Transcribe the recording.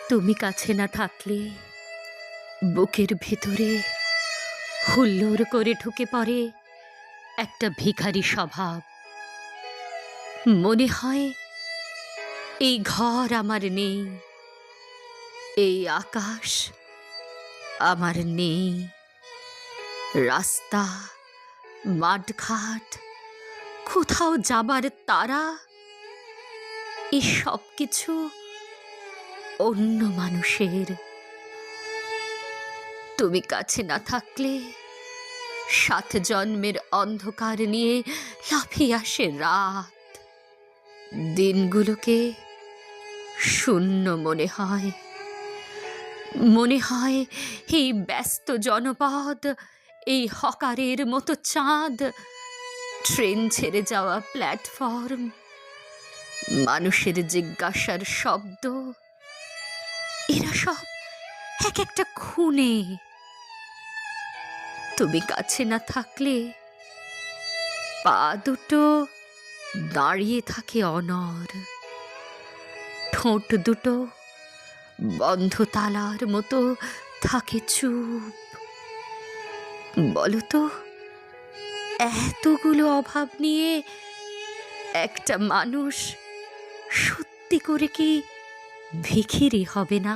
তুমি কাছে না থাকলে বুকের ভেতরে হুল্লোড় করে ঢুকে পড়ে একটা ভিখারি স্বভাব। মনে হয় এই ঘর আমার নেই, এই আকাশ আমার নেই, রাস্তা, মাঠঘাট, কোথাও যাবার তারা, এই সব কিছু অন্য মানুষের। তুমি কাছে না থাকলে 7 জন্মের অন্ধকার নিয়ে লাফিয়ে আসে রাত। দিনগুলোকে শূন্য মনে হয়। মনে হয় এই ব্যস্ত জনপদ, এই হকারের মতো চাঁদ, ট্রেন ছেড়ে যাওয়া প্ল্যাটফর্ম, মানুষের জিজ্ঞাসার শব্দ, এরা সব এক একটা খুনে। তুমি কাছে না থাকলে পা দুটো দাঁড়িয়ে থাকে অনড়, ঠোঁট দুটো বন্ধ তালার মতো থাকে চুপ। বলো তো, এতগুলো অভাব নিয়ে একটা মানুষ সত্যি করে কি ভিখিরি হবে না?